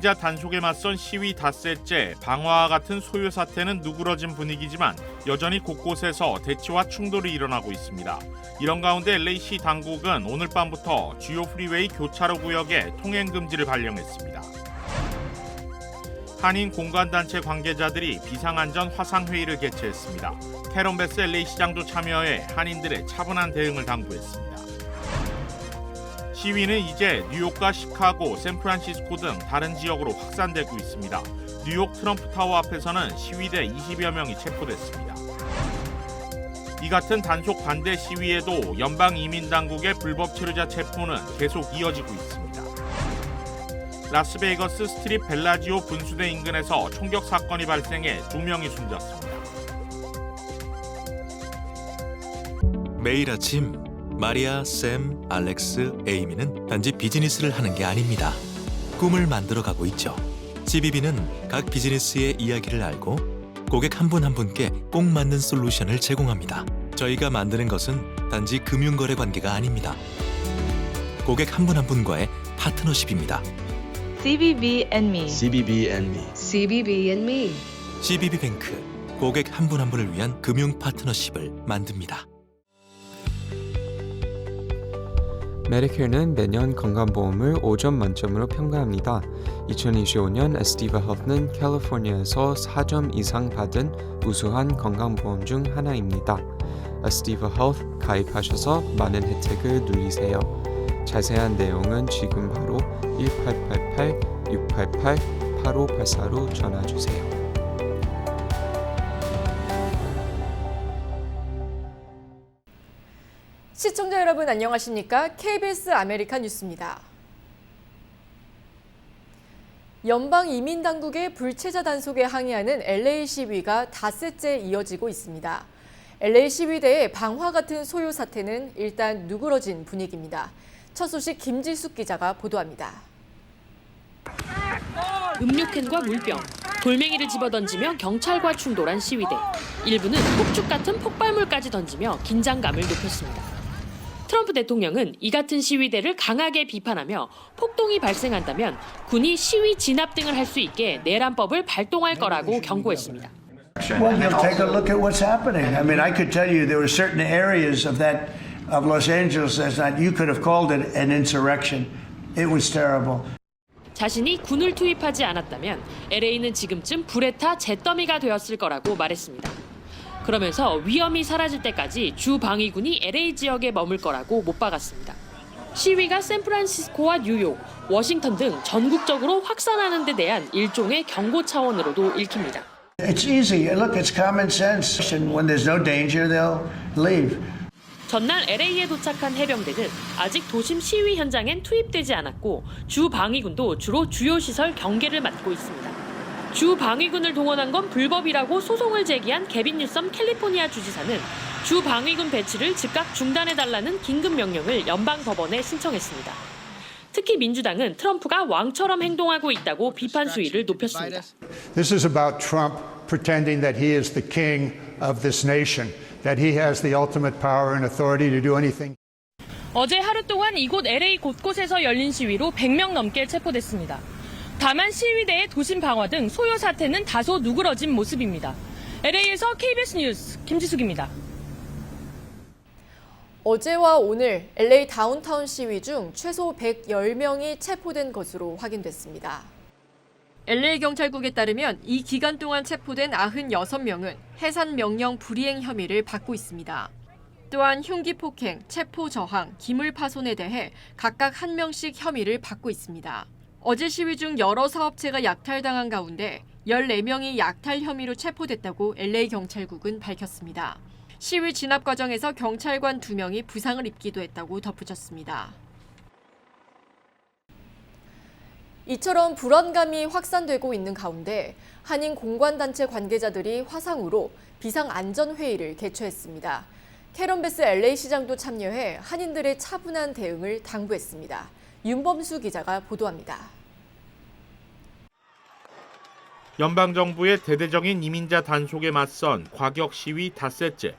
이민자 단속에 맞선 시위 닷새째, 방화와 같은 소요 사태는 누그러진 분위기지만 여전히 곳곳에서 대치와 충돌이 일어나고 있습니다. 이런 가운데 LA시 당국은 오늘 밤부터 주요 프리웨이 교차로 구역에 통행 금지를 발령했습니다. 한인 공관단체 관계자들이 비상안전 화상회의를 개최했습니다. 캐런 베스 LA시장도 참여해 한인들의 차분한 대응을 당부했습니다. 시위는 이제 뉴욕과 시카고, 샌프란시스코 등 다른 지역으로 확산되고 있습니다. 뉴욕 트럼프 타워 앞에서는 시위대 20여 명이 체포됐습니다. 이 같은 단속 반대 시위에도 연방 이민 당국의 불법 체류자 체포는 계속 이어지고 있습니다. 라스베이거스 스트립 벨라지오 분수대 인근에서 총격 사건이 발생해 2명이 숨졌습니다. 매일 아침 마리아, 샘, 알렉스, 에이미는 단지 비즈니스를 하는 게 아닙니다. 꿈을 만들어가고 있죠. CBB는 각 비즈니스의 이야기를 알고 고객 한 분 한 분께 꼭 맞는 솔루션을 제공합니다. 저희가 만드는 것은 단지 금융거래 관계가 아닙니다. 고객 한 분 한 분과의 파트너십입니다. CBB and me. CBB and me. CBB and me. CBB뱅크, 고객 한 분 한 분을 위한 금융 파트너십을 만듭니다. 메디케어는 매년 건강보험을 5점 만점으로 평가합니다. 2025년 에스티바 헬스는 캘리포니아에서 4점 이상 받은 우수한 건강보험 중 하나입니다. 에스티바 헬스 가입하셔서 많은 혜택을 누리세요. 자세한 내용은 지금 바로 1888-688-8584로 전화주세요. 시청자 여러분 안녕하십니까? KBS 아메리칸 뉴스입니다. 연방이민당국의 불체자 단속에 항의하는 LA 시위가 닷새째 이어지고 있습니다. LA 시위대의 방화 같은 소요 사태는 일단 누그러진 분위기입니다. 첫 소식 김지숙 기자가 보도합니다. 음료캔과 물병, 돌멩이를 집어던지며 경찰과 충돌한 시위대. 일부는 폭죽 같은 폭발물까지 던지며 긴장감을 높였습니다. 트럼프 대통령은 이 같은 시위대를 강하게 비판하며 폭동이 발생한다면 군이 시위 진압 등을 할 수 있게 내란법을 발동할 거라고 경고했습니다. Well, you'll take a look at what's happening. I mean, I could tell you there were certain areas of Los Angeles that you could have called it an insurrection. It was terrible. 자신이 군을 투입하지 않았다면 LA는 지금쯤 불에 타 잿더미가 되었을 거라고 말했습니다. 그러면서 위험이 사라질 때까지 주 방위군이 LA 지역에 머물 거라고 못 박았습니다. 시위가 샌프란시스코와 뉴욕, 워싱턴 등 전국적으로 확산하는 데 대한 일종의 경고 차원으로도 읽힙니다. It's easy. Look, it's common sense. And when there's no danger, they'll leave. 전날 LA에 도착한 해병대는 아직 도심 시위 현장엔 투입되지 않았고 주 방위군도 주로 주요 시설 경계를 맡고 있습니다. 주 방위군을 동원한 건 불법이라고 소송을 제기한 게빈 뉴섬 캘리포니아 주지사는 주 방위군 배치를 즉각 중단해달라는 긴급 명령을 연방 법원에 신청했습니다. 특히 민주당은 트럼프가 왕처럼 행동하고 있다고 비판 수위를 높였습니다. This is about Trump pretending that he is the king of this nation, that he has the ultimate power and authority to do anything. 어제 하루 동안 이곳 LA 곳곳에서 열린 시위로 100명 넘게 체포됐습니다. 다만 시위대의 도심 방화 등 소요 사태는 다소 누그러진 모습입니다. LA에서 KBS 뉴스 김지숙입니다. 어제와 오늘 LA 다운타운 시위 중 최소 110명이 체포된 것으로 확인됐습니다. LA 경찰국에 따르면 이 기간 동안 체포된 96명은 해산 명령 불이행 혐의를 받고 있습니다. 또한 흉기 폭행, 체포 저항, 기물 파손에 대해 각각 1명씩 혐의를 받고 있습니다. 어제 시위 중 여러 사업체가 약탈당한 가운데 14명이 약탈 혐의로 체포됐다고 LA 경찰국은 밝혔습니다. 시위 진압 과정에서 경찰관 2명이 부상을 입기도 했다고 덧붙였습니다. 이처럼 불안감이 확산되고 있는 가운데 한인 공관단체 관계자들이 화상으로 비상안전회의를 개최했습니다. 캐런 베스 LA 시장도 참여해 한인들의 차분한 대응을 당부했습니다. 윤범수 기자가 보도합니다. 연방정부의 대대적인 이민자 단속에 맞선 과격 시위 닷새째.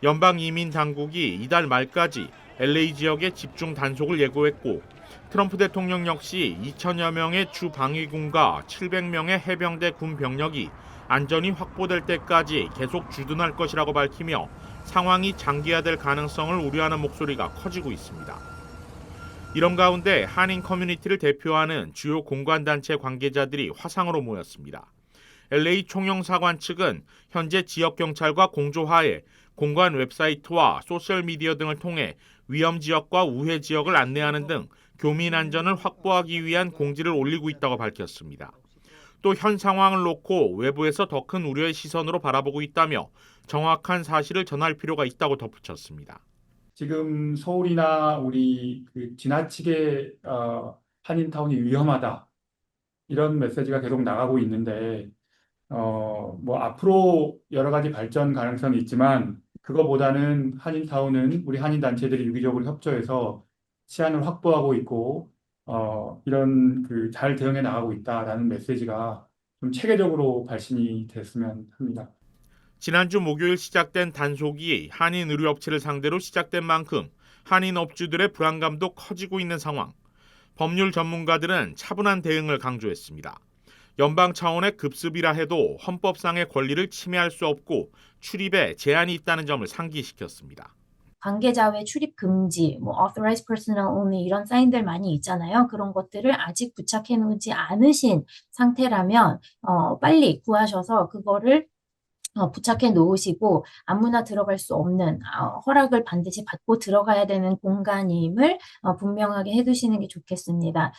연방이민당국이 이달 말까지 LA 지역의 집중 단속을 예고했고 트럼프 대통령 역시 2천여 명의 주 방위군과 700명의 해병대 군 병력이 안전이 확보될 때까지 계속 주둔할 것이라고 밝히며 상황이 장기화될 가능성을 우려하는 목소리가 커지고 있습니다. 이런 가운데 한인 커뮤니티를 대표하는 주요 공관단체 관계자들이 화상으로 모였습니다. LA 총영사관 측은 현재 지역경찰과 공조하에 공관 웹사이트와 소셜미디어 등을 통해 위험 지역과 우회 지역을 안내하는 등 교민 안전을 확보하기 위한 공지를 올리고 있다고 밝혔습니다. 또 현 상황을 놓고 외부에서 더 큰 우려의 시선으로 바라보고 있다며 정확한 사실을 전할 필요가 있다고 덧붙였습니다. 지금 서울이나 우리 지나치게 한인타운이 위험하다 이런 메시지가 계속 나가고 있는데 뭐 앞으로 여러 가지 발전 가능성이 있지만 그거보다는 한인타운은 우리 한인 단체들이 유기적으로 협조해서 치안을 확보하고 있고 이런 잘 대응해 나가고 있다라는 메시지가 좀 체계적으로 발신이 됐으면 합니다. 지난주 목요일 시작된 단속이 한인 의류업체를 상대로 시작된 만큼 한인 업주들의 불안감도 커지고 있는 상황. 법률 전문가들은 차분한 대응을 강조했습니다. 연방 차원의 급습이라 해도 헌법상의 권리를 침해할 수 없고 출입에 제한이 있다는 점을 상기시켰습니다. 관계자 외 출입 금지, authorized personnel only 이런 사인들 많이 있잖아요. 그런 것들을 아직 부착해 놓지 않으신 상태라면 빨리 구하셔서 그거를 부착해 놓으시고 아무나 들어갈 수 없는 허락을 반드시 받고 들어가야 되는 공간임을 분명하게 해두시는 게 좋겠습니다.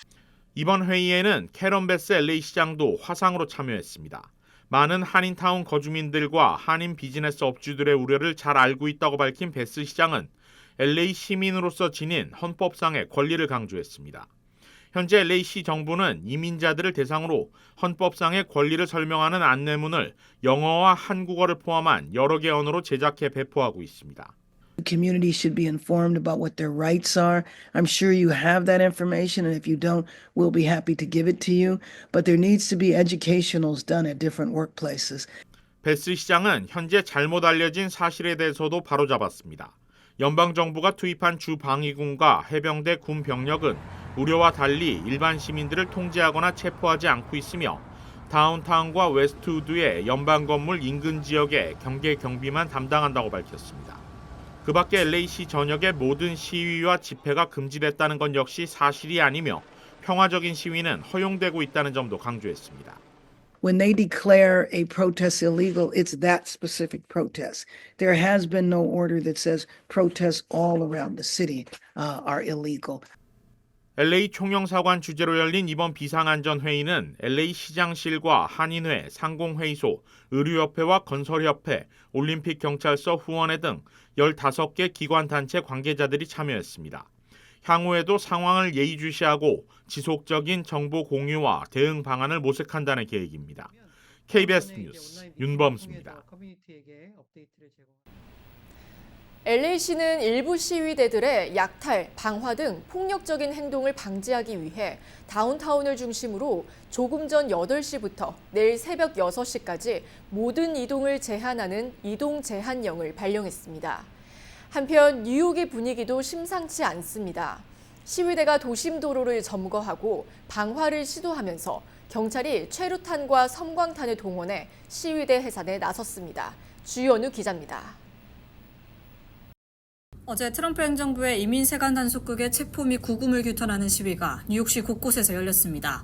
이번 회의에는 캐런 베스 LA 시장도 화상으로 참여했습니다. 많은 한인타운 거주민들과 한인 비즈니스 업주들의 우려를 잘 알고 있다고 밝힌 베스 시장은 LA 시민으로서 지닌 헌법상의 권리를 강조했습니다. 현재 LA시 정부는 이민자들을 대상으로 헌법상의 권리를 설명하는 안내문을 영어와 한국어를 포함한 여러 개 언어로 제작해 배포하고 있습니다. The community should be informed about what their rights are. I'm sure you have that information, and if you don't, we'll be happy to give it to you. But there needs to be educationals done at different workplaces. 베스 시장은 현재 잘못 알려진 사실에 대해서도 바로잡았습니다. 연방정부가 투입한 주 방위군과 해병대 군 병력은 우려와 달리 일반 시민들을 통제하거나 체포하지 않고 있으며 다운타운과 웨스트우드의 연방 건물 인근 지역의 경계 경비만 담당한다고 밝혔습니다. 그 밖에 LA시 전역의 모든 시위와 집회가 금지됐다는 건 역시 사실이 아니며 평화적인 시위는 허용되고 있다는 점도 강조했습니다. When they declare a protest illegal, it's that specific protest. There has been no order that says protests all around the city are illegal. LA 총영사관 주재로 열린 이번 비상안전회의는 LA 시장실과 한인회, 상공회의소, 의료협회와 건설협회, 올림픽경찰서 후원회 등 15개 기관단체 관계자들이 참여했습니다. 향후에도 상황을 예의주시하고 지속적인 정보 공유와 대응 방안을 모색한다는 계획입니다. KBS 뉴스 윤범수입니다. LA시는 일부 시위대들의 약탈, 방화 등 폭력적인 행동을 방지하기 위해 다운타운을 중심으로 조금 전 8시부터 내일 새벽 6시까지 모든 이동을 제한하는 이동 제한령을 발령했습니다. 한편 뉴욕의 분위기도 심상치 않습니다. 시위대가 도심 도로를 점거하고 방화를 시도하면서 경찰이 최루탄과 섬광탄을 동원해 시위대 해산에 나섰습니다. 주연우 기자입니다. 어제 트럼프 행정부의 이민 세관 단속극의 체포 및 구금을 규탄하는 시위가 뉴욕시 곳곳에서 열렸습니다.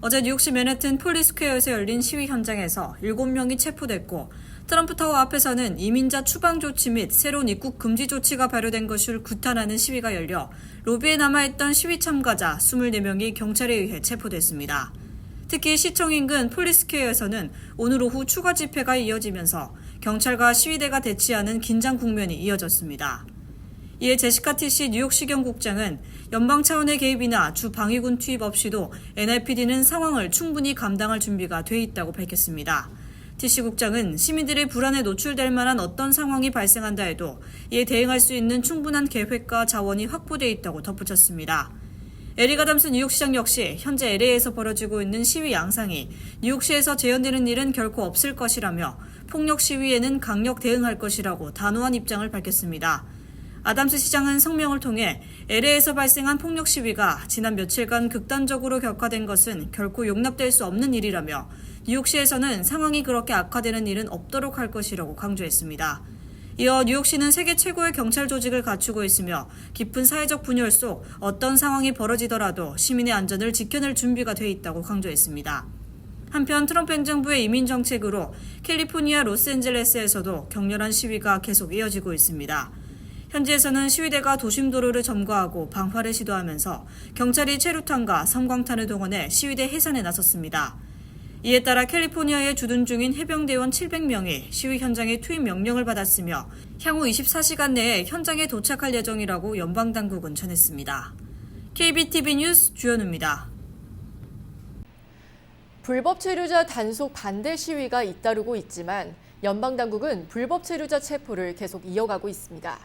어제 뉴욕시 맨해튼 폴리스퀘어에서 열린 시위 현장에서 7명이 체포됐고 트럼프 타워 앞에서는 이민자 추방 조치 및 새로운 입국 금지 조치가 발효된 것을 규탄하는 시위가 열려 로비에 남아있던 시위 참가자 24명이 경찰에 의해 체포됐습니다. 특히 시청 인근 폴리스퀘어에서는 오늘 오후 추가 집회가 이어지면서 경찰과 시위대가 대치하는 긴장 국면이 이어졌습니다. 이에 제시카 티시 뉴욕시경국장은 연방 차원의 개입이나 주 방위군 투입 없이도 NYPD는 상황을 충분히 감당할 준비가 돼 있다고 밝혔습니다. 티시 국장은 시민들의 불안에 노출될 만한 어떤 상황이 발생한다 해도 이에 대응할 수 있는 충분한 계획과 자원이 확보돼 있다고 덧붙였습니다. 에릭 아담스 뉴욕시장 역시 현재 LA에서 벌어지고 있는 시위 양상이 뉴욕시에서 재현되는 일은 결코 없을 것이라며 폭력 시위에는 강력 대응할 것이라고 단호한 입장을 밝혔습니다. 아담스 시장은 성명을 통해 LA에서 발생한 폭력 시위가 지난 며칠간 극단적으로 격화된 것은 결코 용납될 수 없는 일이라며 뉴욕시에서는 상황이 그렇게 악화되는 일은 없도록 할 것이라고 강조했습니다. 이어 뉴욕시는 세계 최고의 경찰 조직을 갖추고 있으며 깊은 사회적 분열 속 어떤 상황이 벌어지더라도 시민의 안전을 지켜낼 준비가 돼 있다고 강조했습니다. 한편 트럼프 행정부의 이민 정책으로 캘리포니아 로스앤젤레스에서도 격렬한 시위가 계속 이어지고 있습니다. 현지에서는 시위대가 도심 도로를 점거하고 방화를 시도하면서 경찰이 체류탄과 섬광탄을 동원해 시위대 해산에 나섰습니다. 이에 따라 캘리포니아에 주둔 중인 해병대원 700명이 시위 현장에 투입 명령을 받았으며 향후 24시간 내에 현장에 도착할 예정이라고 연방당국은 전했습니다. KBTV 뉴스 주현우입니다. 불법 체류자 단속 반대 시위가 잇따르고 있지만 연방당국은 불법 체류자 체포를 계속 이어가고 있습니다.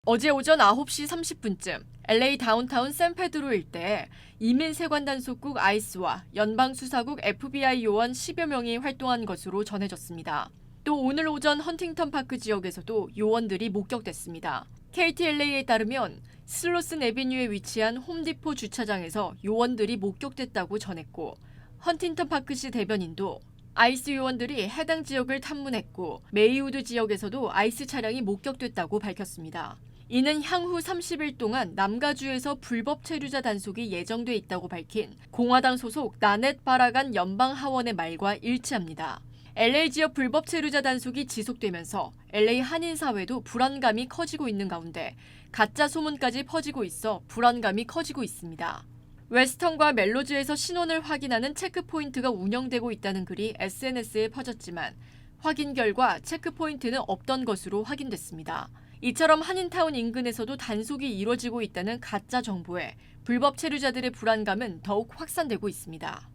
어제 오전 9시 30분쯤 LA 다운타운 샌페드로 일대에 이민세관 단속국 ICE와 연방수사국 FBI 요원 10여 명이 활동한 것으로 전해졌습니다. 또 오늘 오전 헌팅턴 파크 지역에서도 요원들이 목격됐습니다. KTLA에 따르면 슬로슨 애비뉴에 위치한 홈디포 주차장에서 요원들이 목격됐다고 전했고 헌팅턴 파크시 대변인도 아이스 요원들이 해당 지역을 탐문했고 메이우드 지역에서도 아이스 차량이 목격됐다고 밝혔습니다. 이는 향후 30일 동안 남가주에서 불법 체류자 단속이 예정돼 있다고 밝힌 공화당 소속 나넷 바라간 연방 하원의 말과 일치합니다. LA 지역 불법 체류자 단속이 지속되면서 LA 한인 사회도 불안감이 커지고 있는 가운데 가짜 소문까지 퍼지고 있어 불안감이 커지고 있습니다. 웨스턴과 멜로즈에서 신원을 확인하는 체크포인트가 운영되고 있다는 글이 SNS에 퍼졌지만 확인 결과 체크포인트는 없던 것으로 확인됐습니다. 이처럼 한인타운 인근에서도 단속이 이뤄지고 있다는 가짜 정보에 불법 체류자들의 불안감은 더욱 확산되고 있습니다.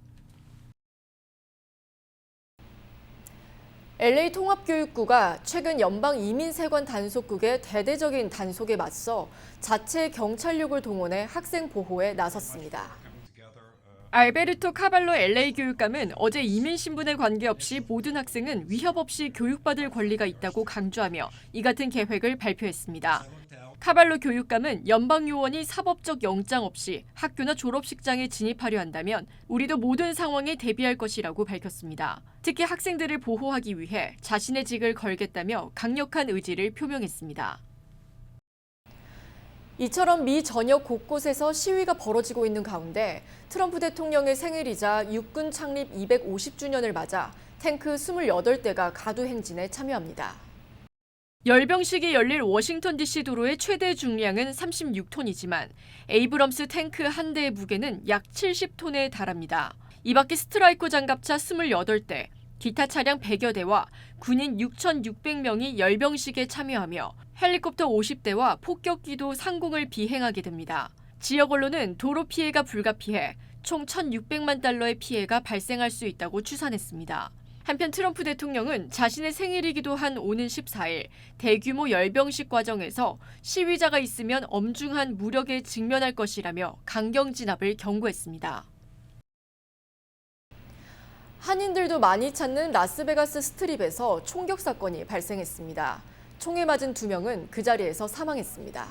LA 통합교육부가 최근 연방 이민세관 단속국의 대대적인 단속에 맞서 자체 경찰력을 동원해 학생 보호에 나섰습니다. 알베르토 카발로 LA 교육감은 어제 이민 신분에 관계없이 모든 학생은 위협 없이 교육받을 권리가 있다고 강조하며 이 같은 계획을 발표했습니다. 카발로 교육감은 연방 요원이 사법적 영장 없이 학교나 졸업식장에 진입하려 한다면 우리도 모든 상황에 대비할 것이라고 밝혔습니다. 특히 학생들을 보호하기 위해 자신의 직을 걸겠다며 강력한 의지를 표명했습니다. 이처럼 미 전역 곳곳에서 시위가 벌어지고 있는 가운데 트럼프 대통령의 생일이자 육군 창립 250주년을 맞아 탱크 28대가 가두 행진에 참여합니다. 열병식이 열릴 워싱턴 DC 도로의 최대 중량은 36톤이지만 에이브럼스 탱크 한 대의 무게는 약 70톤에 달합니다. 이 밖에 스트라이커 장갑차 28대, 기타 차량 100여 대와 군인 6,600명이 열병식에 참여하며 헬리콥터 50대와 폭격기도 상공을 비행하게 됩니다. 지역 언론은 도로 피해가 불가피해 총 1,600만 달러의 피해가 발생할 수 있다고 추산했습니다. 한편 트럼프 대통령은 자신의 생일이기도 한 오는 14일 대규모 열병식 과정에서 시위자가 있으면 엄중한 무력에 직면할 것이라며 강경 진압을 경고했습니다. 한인들도 많이 찾는 라스베가스 스트립에서 총격 사건이 발생했습니다. 총에 맞은 2명은 그 자리에서 사망했습니다.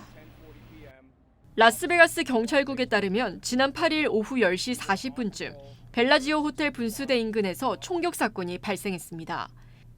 라스베가스 경찰국에 따르면 지난 8일 오후 10시 40분쯤 벨라지오 호텔 분수대 인근에서 총격 사건이 발생했습니다.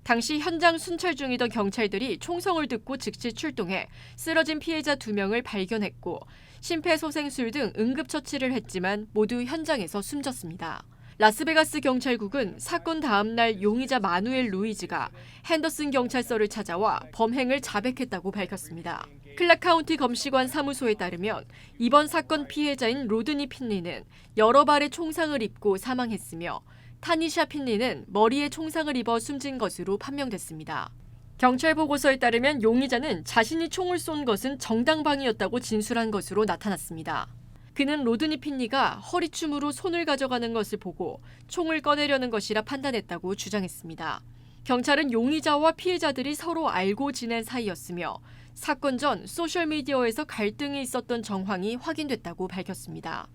당시 현장 순찰 중이던 경찰들이 총성을 듣고 즉시 출동해 쓰러진 피해자 2명을 발견했고 심폐소생술 등 응급처치를 했지만 모두 현장에서 숨졌습니다. 라스베가스 경찰국은 사건 다음 날 용의자 마누엘 루이즈가 핸더슨 경찰서를 찾아와 범행을 자백했다고 밝혔습니다. 클락 카운티 검시관 사무소에 따르면 이번 사건 피해자인 로드니 핀리는 여러 발의 총상을 입고 사망했으며 타니샤 핀리는 머리에 총상을 입어 숨진 것으로 판명됐습니다. 경찰 보고서에 따르면 용의자는 자신이 총을 쏜 것은 정당방위였다고 진술한 것으로 나타났습니다. 그는 로드니 핀리가 허리춤으로 손을 가져가는 것을 보고 총을 꺼내려는 것이라 판단했다고 주장했습니다. 경찰은 용의자와 피해자들이 서로 알고 지낸 사이였으며 사건 전 소셜미디어에서 갈등이 있었던 정황이 확인됐다고 밝혔습니다.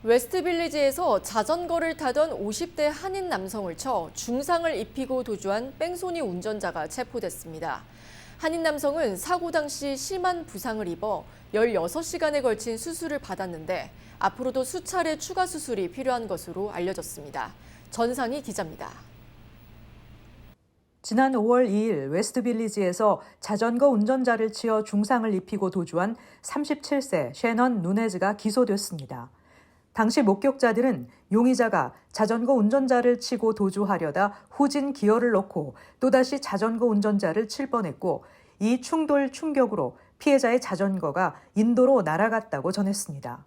웨스트빌리지에서 자전거를 타던 50대 한인 남성을 쳐 중상을 입히고 도주한 뺑소니 운전자가 체포됐습니다. 한인 남성은 사고 당시 심한 부상을 입어 16시간에 걸친 수술을 받았는데 앞으로도 수차례 추가 수술이 필요한 것으로 알려졌습니다. 전상희 기자입니다. 지난 5월 2일 웨스트빌리지에서 자전거 운전자를 치어 중상을 입히고 도주한 37세 셰넌 누네즈가 기소됐습니다. 당시 목격자들은 용의자가 자전거 운전자를 치고 도주하려다 후진 기어를 넣고 또다시 자전거 운전자를 칠 뻔했고 이 충돌 충격으로 피해자의 자전거가 인도로 날아갔다고 전했습니다.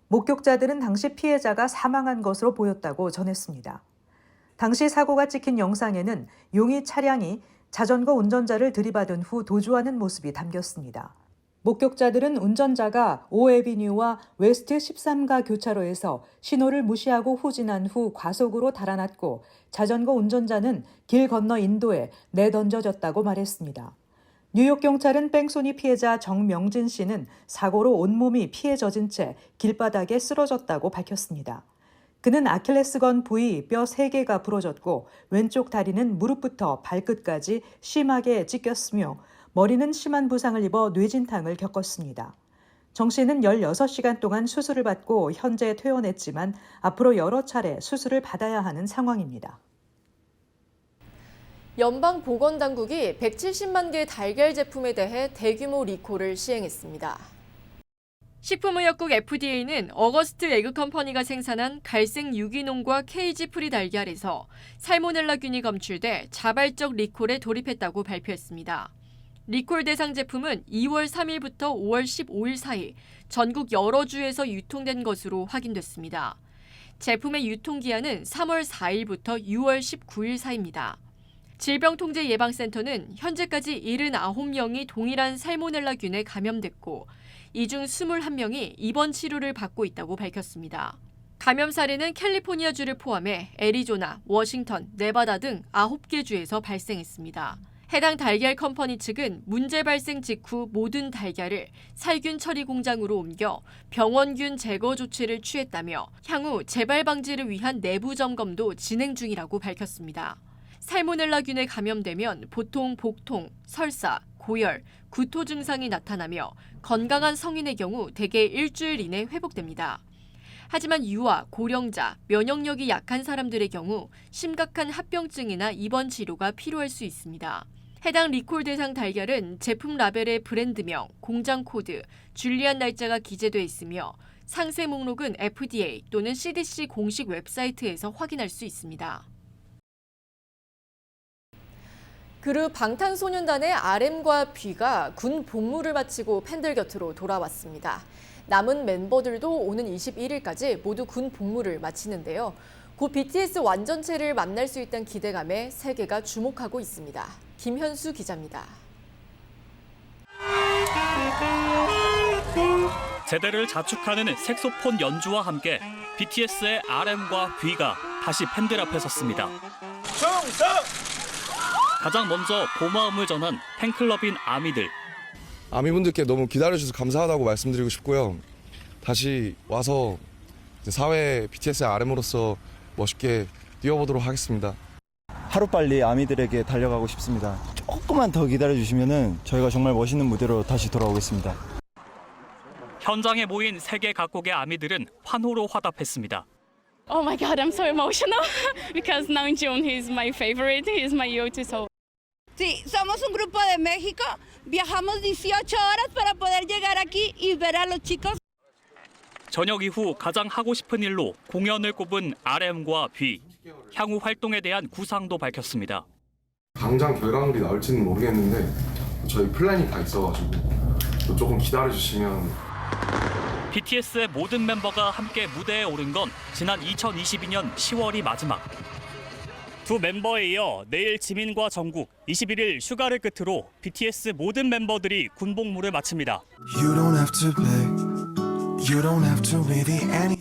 목격자들은 당시 피해자가 사망한 것으로 보였다고 전했습니다. 당시 사고가 찍힌 영상에는 용의 차량이 자전거 운전자를 들이받은 후 도주하는 모습이 담겼습니다. 목격자들은 운전자가 5에비뉴와 웨스트 13가 교차로에서 신호를 무시하고 후진한 후 과속으로 달아났고 자전거 운전자는 길 건너 인도에 내던져졌다고 말했습니다. 뉴욕 경찰은 뺑소니 피해자 정명진 씨는 사고로 온몸이 피에 젖은 채 길바닥에 쓰러졌다고 밝혔습니다. 그는 아킬레스건 부위 뼈 3개가 부러졌고 왼쪽 다리는 무릎부터 발끝까지 심하게 찢겼으며 머리는 심한 부상을 입어 뇌진탕을 겪었습니다. 정 씨는 16시간 동안 수술을 받고 현재 퇴원했지만 앞으로 여러 차례 수술을 받아야 하는 상황입니다. 연방보건당국이 170만 개 달걀 제품에 대해 대규모 리콜을 시행했습니다. 식품의약국 FDA는 어거스트 에그컴퍼니가 생산한 갈색 유기농과 케이지 프리 달걀에서 살모넬라균이 검출돼 자발적 리콜에 돌입했다고 발표했습니다. 리콜 대상 제품은 2월 3일부터 5월 15일 사이 전국 여러 주에서 유통된 것으로 확인됐습니다. 제품의 유통기한은 3월 4일부터 6월 19일 사이입니다. 질병통제예방센터는 현재까지 79명이 동일한 살모넬라균에 감염됐고 이 중 21명이 입원 치료를 받고 있다고 밝혔습니다. 감염 사례는 캘리포니아주를 포함해 애리조나, 워싱턴, 네바다 등 9개 주에서 발생했습니다. 해당 달걀 컴퍼니 측은 문제 발생 직후 모든 달걀을 살균 처리 공장으로 옮겨 병원균 제거 조치를 취했다며 향후 재발 방지를 위한 내부 점검도 진행 중이라고 밝혔습니다. 살모넬라균에 감염되면 보통 복통, 설사, 고열, 구토 증상이 나타나며 건강한 성인의 경우 대개 일주일 이내 회복됩니다. 하지만 유아, 고령자, 면역력이 약한 사람들의 경우 심각한 합병증이나 입원 치료가 필요할 수 있습니다. 해당 리콜 대상 달걀은 제품 라벨에 브랜드명, 공장 코드, 줄리안 날짜가 기재돼 있으며 상세 목록은 FDA 또는 CDC 공식 웹사이트에서 확인할 수 있습니다. 그룹 방탄소년단의 RM과 B가 군 복무를 마치고 팬들 곁으로 돌아왔습니다. 남은 멤버들도 오는 21일까지 모두 군 복무를 마치는데요. 곧 BTS 완전체를 만날 수 있다는 기대감에 세계가 주목하고 있습니다. 김현수 기자입니다. 세대를 자축하는 색소폰 연주와 함께 BTS의 RM과 B가 다시 팬들 앞에 섰습니다. 가장 먼저 고마움을 전한 팬클럽인 아미들. 아미분들께 너무 기다려주셔서 감사하다고 말씀드리고 싶고요. 다시 와서 사회 BTS의 RM으로서 멋있게 뛰어보도록 하겠습니다. 하루빨리 아미들에게 달려가고 싶습니다. 조금만 더 기다려주시면 저희가 정말 멋있는 무대로 다시 돌아오겠습니다. 현장에 모인 세계 각국의 아미들은 환호로 화답했습니다. Oh my God, I'm so emotional because Namjoon, he's my favorite, he's my go-to soul. Sí, somos un grupo de México, viajamos 18 horas para poder llegar aquí y ver a los chicos. 저녁 이후 가장 하고 싶은 일로 공연을 꼽은 RM과 B. 향후 활동에 대한 구상도 밝혔습니다. 당장 결과물이 나올지는 모르겠는데 저희 플랜이 다 있어가지고 조금 기다려주시면. BTS의 모든 멤버가 함께 무대에 오른 건 지난 2022년 10월이 마지막. 두 멤버에 이어 내일 지민과 정국, 21일 슈가를 끝으로 BTS 모든 멤버들이 군복무를 마칩니다.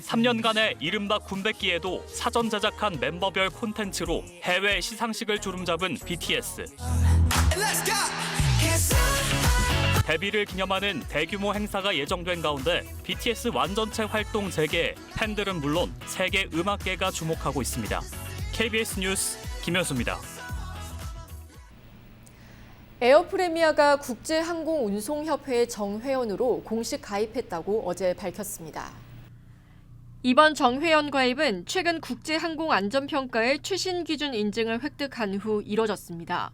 3년간의 이른바 군백기에도 사전 제작한 멤버별 콘텐츠로 해외 시상식을 주름잡은 BTS. 데뷔를 기념하는 대규모 행사가 예정된 가운데 BTS 완전체 활동 재개에 팬들은 물론 세계 음악계가 주목하고 있습니다. KBS 뉴스 김현수입니다. 에어프레미아가 국제항공운송협회 정회원으로 공식 가입했다고 어제 밝혔습니다. 이번 정회원 가입은 최근 국제항공안전평가의 최신 기준 인증을 획득한 후 이뤄졌습니다.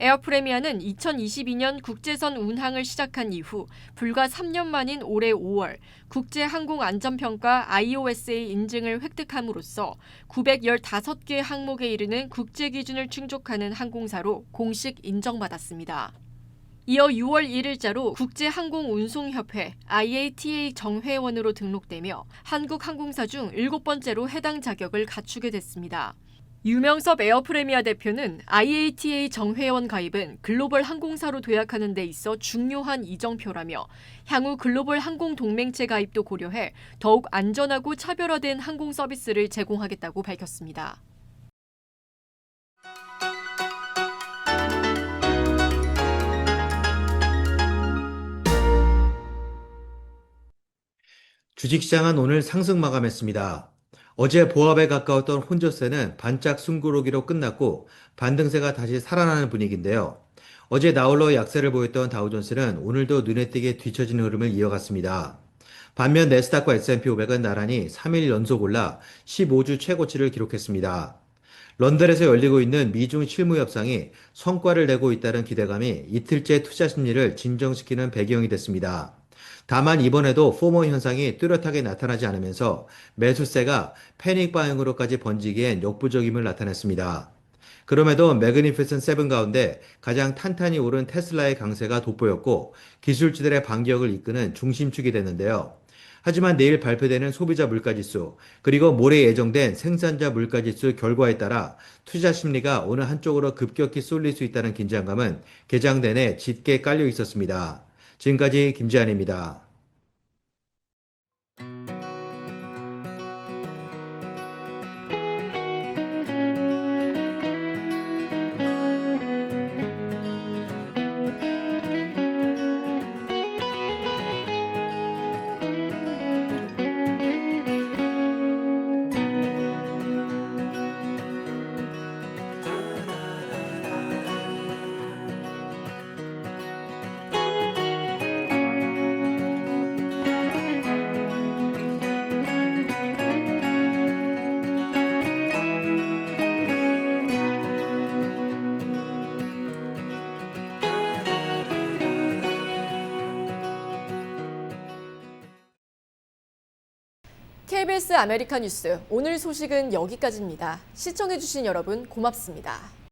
에어프레미아는 2022년 국제선 운항을 시작한 이후 불과 3년 만인 올해 5월 국제항공안전평가 IOSA 인증을 획득함으로써 915개 항목에 이르는 국제기준을 충족하는 항공사로 공식 인정받았습니다. 이어 6월 1일자로 국제항공운송협회 IATA 정회원으로 등록되며 한국 항공사 중 7번째로 해당 자격을 갖추게 됐습니다. 유명섭 에어프레미아 대표는 IATA 정회원 가입은 글로벌 항공사로 도약하는 데 있어 중요한 이정표라며 향후 글로벌 항공 동맹체 가입도 고려해 더욱 안전하고 차별화된 항공 서비스를 제공하겠다고 밝혔습니다. 주식시장은 오늘 상승 마감했습니다. 어제 보합에 가까웠던 혼조세는 반짝 숨고르기로 끝났고 반등세가 다시 살아나는 분위기인데요. 어제 나홀로 약세를 보였던 다우존스는 오늘도 눈에 띄게 뒤처지는 흐름을 이어갔습니다. 반면 내스닥과 S&P 500은 나란히 3일 연속 올라 15주 최고치를 기록했습니다. 런던에서 열리고 있는 미중 실무 협상이 성과를 내고 있다는 기대감이 이틀째 투자 심리를 진정시키는 배경이 됐습니다. 다만 이번에도 포모 현상이 뚜렷하게 나타나지 않으면서 매수세가 패닉 바잉으로까지 번지기엔 역부족임을 나타냈습니다. 그럼에도 매그니피센트 7 가운데 가장 탄탄히 오른 테슬라의 강세가 돋보였고 기술주들의 반격을 이끄는 중심축이 됐는데요. 하지만 내일 발표되는 소비자 물가지수 그리고 모레 예정된 생산자 물가지수 결과에 따라 투자 심리가 어느 한쪽으로 급격히 쏠릴 수 있다는 긴장감은 개장 내내 짙게 깔려 있었습니다. 지금까지 김지한입니다. KBS 아메리카 뉴스 오늘 소식은 여기까지입니다. 시청해주신 여러분 고맙습니다.